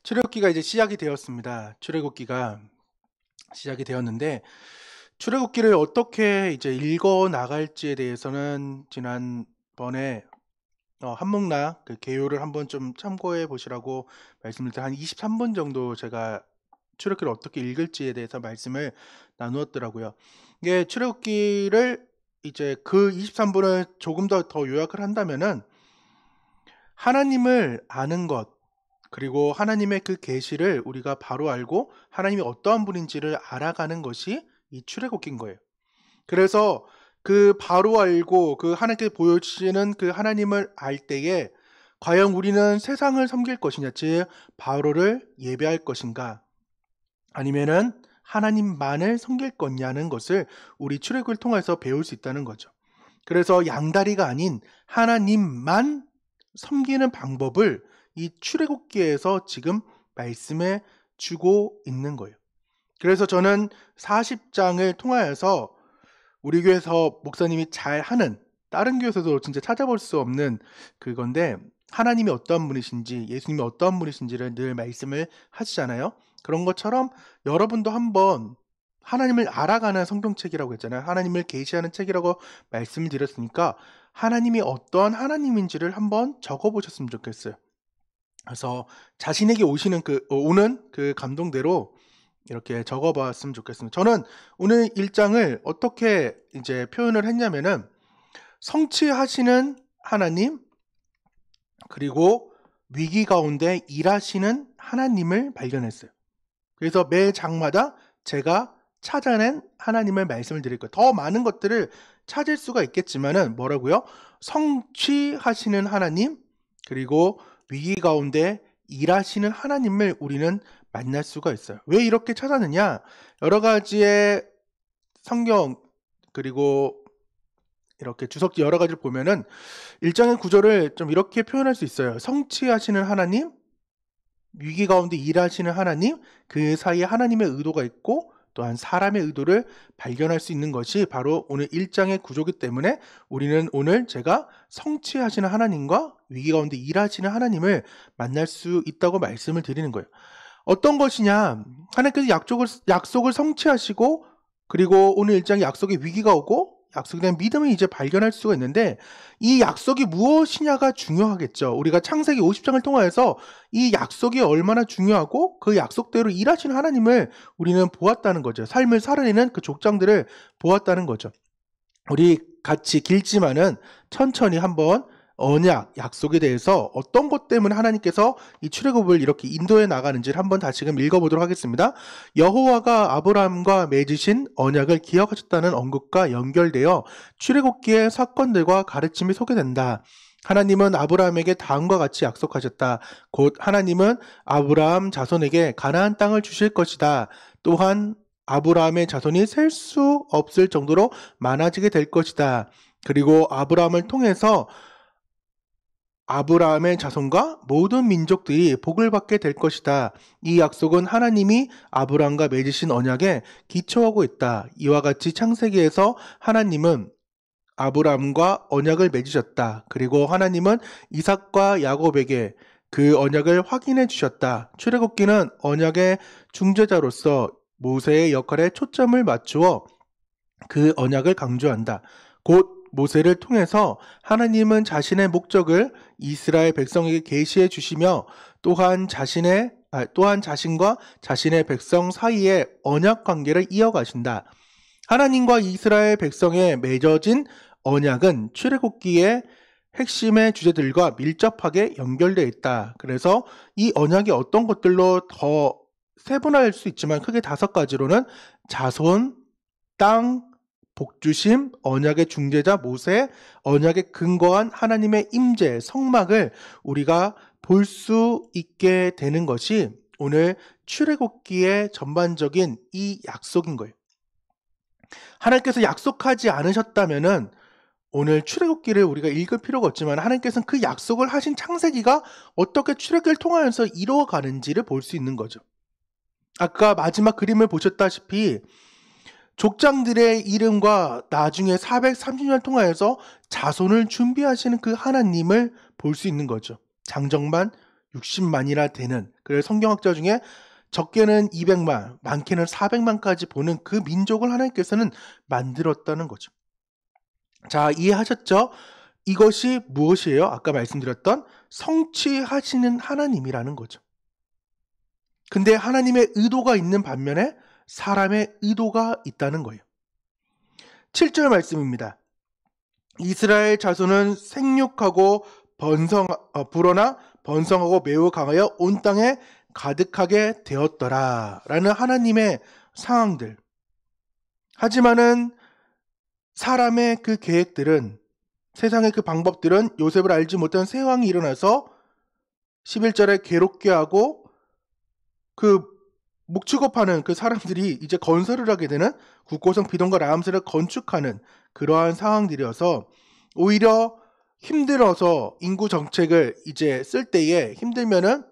출애굽기가 이제 시작이 되었습니다. 출애굽기가 시작이 되었는데 출애굽기를 어떻게 이제 읽어 나갈지에 대해서는 지난번에 한목락 그 개요를 한번 좀 참고해 보시라고 말씀을 드려 한 23분 정도 제가 출애굽기를 어떻게 읽을지에 대해서 말씀을 나누었더라고요. 이게 출애굽기를 이제 그 23분을 조금 더 요약을 한다면은 하나님을 아는 것, 그리고 하나님의 그 계시를 우리가 바로 알고 하나님이 어떠한 분인지를 알아가는 것이 이 출애굽기인 거예요. 그래서 그 바로 알고 그 하나님께 보여주시는 그 하나님을 알 때에 과연 우리는 세상을 섬길 것이냐, 즉 바로를 예배할 것인가, 아니면은 하나님만을 섬길 거냐는 것을 우리 출애굽을 통해서 배울 수 있다는 거죠. 그래서 양다리가 아닌 하나님만 섬기는 방법을 이 출애굽기에서 지금 말씀해 주고 있는 거예요. 그래서 저는 40장을 통하여서 우리 교회에서 목사님이 잘 하는, 다른 교회에서도 진짜 찾아볼 수 없는 그건데, 하나님이 어떠한 분이신지, 예수님이 어떠한 분이신지를 늘 말씀을 하시잖아요. 그런 것처럼 여러분도 한번 하나님을 알아가는 성경책이라고 했잖아요. 하나님을 계시하는 책이라고 말씀을 드렸으니까 하나님이 어떠한 하나님인지를 한번 적어보셨으면 좋겠어요. 그래서 자신에게 오는 그 감동대로 이렇게 적어봤으면 좋겠습니다. 저는 오늘 1장을 어떻게 이제 표현을 했냐면은 성취하시는 하나님, 그리고 위기 가운데 일하시는 하나님을 발견했어요. 그래서 매 장마다 제가 찾아낸 하나님의 말씀을 드릴 거예요. 더 많은 것들을 찾을 수가 있겠지만은 뭐라고요? 성취하시는 하나님, 그리고 위기 가운데 일하시는 하나님을 우리는 만날 수가 있어요. 왜 이렇게 찾았느냐? 여러 가지의 성경, 그리고 이렇게 주석지 여러 가지를 보면은 1장의 구절을 좀 이렇게 표현할 수 있어요. 성취하시는 하나님, 위기 가운데 일하시는 하나님, 그 사이에 하나님의 의도가 있고 또한 사람의 의도를 발견할 수 있는 것이 바로 오늘 1장의 구조이기 때문에 우리는 오늘 제가 성취하시는 하나님과 위기 가운데 일하시는 하나님을 만날 수 있다고 말씀을 드리는 거예요. 어떤 것이냐? 하나님께서 약속을 성취하시고, 그리고 오늘 1장에 약속의 위기가 오고 약속에 대한 믿음을 이제 발견할 수가 있는데, 이 약속이 무엇이냐가 중요하겠죠. 우리가 창세기 50장을 통하여서 이 약속이 얼마나 중요하고 그 약속대로 일하시는 하나님을 우리는 보았다는 거죠. 삶을 살아내는 그 족장들을 보았다는 거죠. 우리 같이 길지만은 천천히 한번 언약, 약속에 대해서 어떤 것 때문에 하나님께서 이 출애굽을 이렇게 인도해 나가는지를 한번 다시금 읽어보도록 하겠습니다. 여호와가 아브라함과 맺으신 언약을 기억하셨다는 언급과 연결되어 출애굽기의 사건들과 가르침이 소개된다. 하나님은 아브라함에게 다음과 같이 약속하셨다. 곧 하나님은 아브라함 자손에게 가나안 땅을 주실 것이다. 또한 아브라함의 자손이 셀 수 없을 정도로 많아지게 될 것이다. 그리고 아브라함을 통해서 아브라함의 자손과 모든 민족들이 복을 받게 될 것이다. 이 약속은 하나님이 아브라함과 맺으신 언약에 기초하고 있다. 이와 같이 창세기에서 하나님은 아브라함과 언약을 맺으셨다. 그리고 하나님은 이삭과 야곱에게 그 언약을 확인해 주셨다. 출애굽기는 언약의 중재자로서 모세의 역할에 초점을 맞추어 그 언약을 강조한다. 곧 모세를 통해서 하나님은 자신의 목적을 이스라엘 백성에게 계시해 주시며 또한 자신과 자신의 백성 사이에 언약 관계를 이어가신다. 하나님과 이스라엘 백성에 맺어진 언약은 출애굽기의 핵심의 주제들과 밀접하게 연결되어 있다. 그래서 이 언약이 어떤 것들로 더 세분화할 수 있지만 크게 5가지로는 자손, 땅, 복주심, 언약의 중재자 모세, 언약에 근거한 하나님의 임재, 성막을 우리가 볼 수 있게 되는 것이 오늘 출애굽기의 전반적인 이 약속인 거예요. 하나님께서 약속하지 않으셨다면은 오늘 출애굽기를 우리가 읽을 필요가 없지만 하나님께서는 그 약속을 하신 창세기가 어떻게 출애굽기를 통하여서 이루어가는지를 볼 수 있는 거죠. 아까 마지막 그림을 보셨다시피 족장들의 이름과 나중에 430년 통하여서 자손을 준비하시는 그 하나님을 볼 수 있는 거죠. 장정만 60만이나 되는, 그래서 성경학자 중에 적게는 200만, 많게는 400만까지 보는 그 민족을 하나님께서는 만들었다는 거죠. 자, 이해하셨죠? 이것이 무엇이에요? 아까 말씀드렸던 성취하시는 하나님이라는 거죠. 근데 하나님의 의도가 있는 반면에 사람의 의도가 있다는 거예요. 7절 말씀입니다. 이스라엘 자손은 생육하고 불어나 번성하고 매우 강하여 온 땅에 가득하게 되었더라 라는 하나님의 상황들. 하지만은 사람의 그 계획들은, 세상의 그 방법들은 요셉을 알지 못한 새 왕이 일어나서 11절에 괴롭게 하고 그 목축업하는 그 사람들이 이제 건설을 하게 되는, 국고성 비동과 라암스를 건축하는 그러한 상황들이어서 오히려 힘들어서 인구 정책을 이제 쓸 때에 힘들면은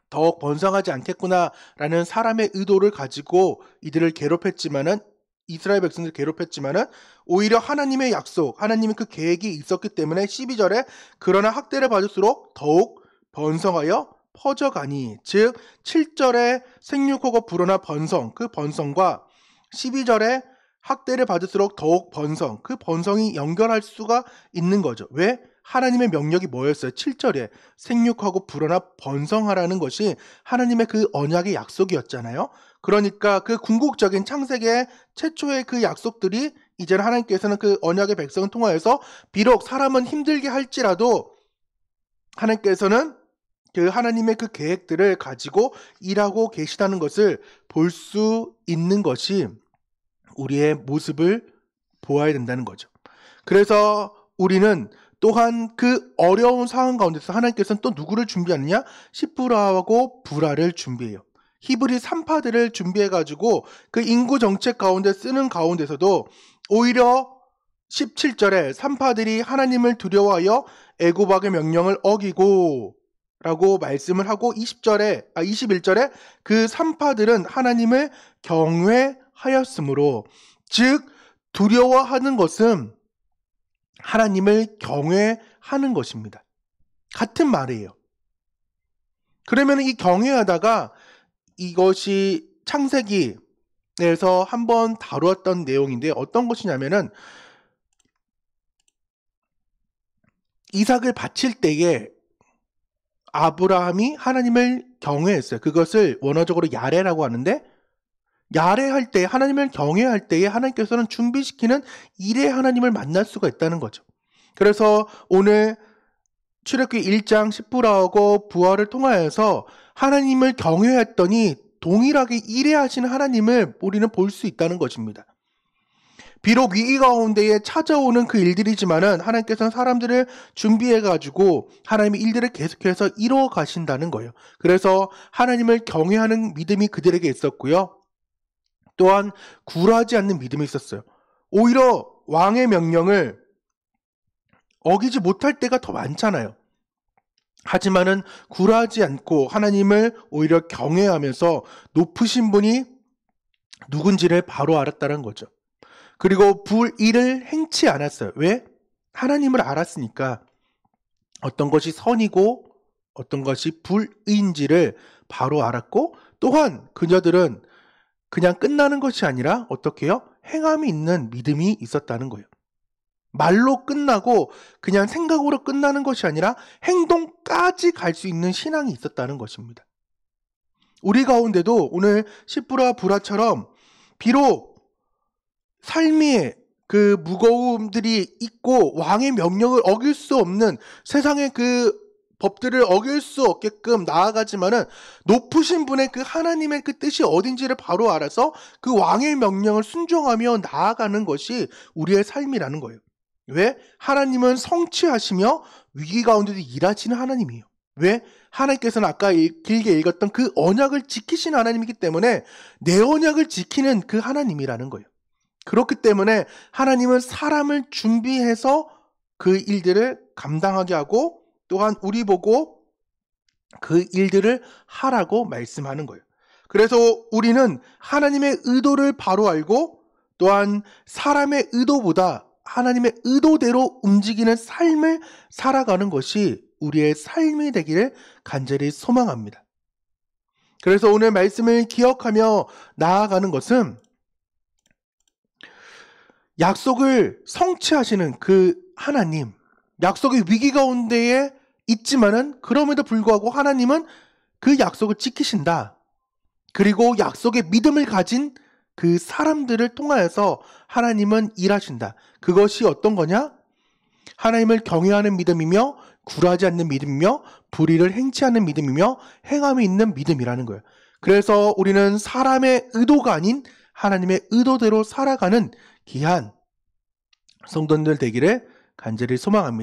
더욱 번성하지 않겠구나라는 사람의 의도를 가지고 이들을 괴롭혔지만은, 이스라엘 백성들을 괴롭혔지만은 오히려 하나님의 약속, 하나님의 그 계획이 있었기 때문에 12절에 그러나 학대를 받을수록 더욱 번성하여 퍼져가니, 즉 7절에 생육하고 불어나 번성, 그 번성과 12절에 학대를 받을수록 더욱 번성, 그 번성이 연결할 수가 있는 거죠. 왜? 하나님의 명령이 뭐였어요? 7절에 생육하고 불어나 번성하라는 것이 하나님의 그 언약의 약속이었잖아요. 그러니까 그 궁극적인 창세기의 최초의 그 약속들이 이제는 하나님께서는 그 언약의 백성을 통하여서 비록 사람은 힘들게 할지라도 하나님께서는 그 하나님의 그 계획들을 가지고 일하고 계시다는 것을 볼 수 있는 것이 우리의 모습을 보아야 된다는 거죠. 그래서 우리는 또한 그 어려운 상황 가운데서 하나님께서는 또 누구를 준비하느냐? 시프라하고 부라를 준비해요. 히브리 산파들을 준비해가지고 그 인구 정책 가운데 쓰는 가운데서도 오히려 17절에 산파들이 하나님을 두려워하여 애굽왕의 명령을 어기고 라고 말씀을 하고 21절에 그 산파들은 하나님을 경외하였으므로, 즉 두려워하는 것은 하나님을 경외하는 것입니다. 같은 말이에요. 그러면 이 경외하다가 이것이 창세기에서 한번 다루었던 내용인데 어떤 것이냐면은 이삭을 바칠 때에 아브라함이 하나님을 경외했어요. 그것을 원어적으로 야레라고 하는데, 야레할 때, 하나님을 경외할 때에 하나님께서는 준비시키는 일에 하나님을 만날 수가 있다는 거죠. 그래서 오늘 출애굽기 1장 시프라하고 부하를 통하여서 하나님을 경외했더니 동일하게 일해하시는 하나님을 우리는 볼 수 있다는 것입니다. 비록 위기 가운데에 찾아오는 그 일들이지만은 하나님께서는 사람들을 준비해가지고 하나님의 일들을 계속해서 이루어 가신다는 거예요. 그래서 하나님을 경외하는 믿음이 그들에게 있었고요. 또한 굴하지 않는 믿음이 있었어요. 오히려 왕의 명령을 어기지 못할 때가 더 많잖아요. 하지만은 굴하지 않고 하나님을 오히려 경외하면서 높으신 분이 누군지를 바로 알았다는 거죠. 그리고 불의를 행치 않았어요. 왜? 하나님을 알았으니까 어떤 것이 선이고 어떤 것이 불의인지를 바로 알았고, 또한 그녀들은 그냥 끝나는 것이 아니라 어떻게 해요? 행함이 있는 믿음이 있었다는 거예요. 말로 끝나고 그냥 생각으로 끝나는 것이 아니라 행동까지 갈 수 있는 신앙이 있었다는 것입니다. 우리 가운데도 오늘 시프라 부라처럼 비록 삶의 그 무거움들이 있고 왕의 명령을 어길 수 없는 세상의 그 법들을 어길 수 없게끔 나아가지만은 높으신 분의 그 하나님의 그 뜻이 어딘지를 바로 알아서 그 왕의 명령을 순종하며 나아가는 것이 우리의 삶이라는 거예요. 왜? 하나님은 성취하시며 위기 가운데도 일하시는 하나님이에요. 왜? 하나님께서는 아까 길게 읽었던 그 언약을 지키시는 하나님이기 때문에 내 언약을 지키는 그 하나님이라는 거예요. 그렇기 때문에 하나님은 사람을 준비해서 그 일들을 감당하게 하고 또한 우리 보고 그 일들을 하라고 말씀하는 거예요. 그래서 우리는 하나님의 의도를 바로 알고 또한 사람의 의도보다 하나님의 의도대로 움직이는 삶을 살아가는 것이 우리의 삶이 되기를 간절히 소망합니다. 그래서 오늘 말씀을 기억하며 나아가는 것은 약속을 성취하시는 그 하나님, 약속의 위기 가운데에 있지만은 그럼에도 불구하고 하나님은 그 약속을 지키신다. 그리고 약속의 믿음을 가진 그 사람들을 통하여서 하나님은 일하신다. 그것이 어떤 거냐? 하나님을 경외하는 믿음이며 굴하지 않는 믿음이며 불의를 행치 않는 믿음이며 행함이 있는 믿음이라는 거예요. 그래서 우리는 사람의 의도가 아닌 하나님의 의도대로 살아가는 귀한 성도들 되기를 간절히 소망합니다.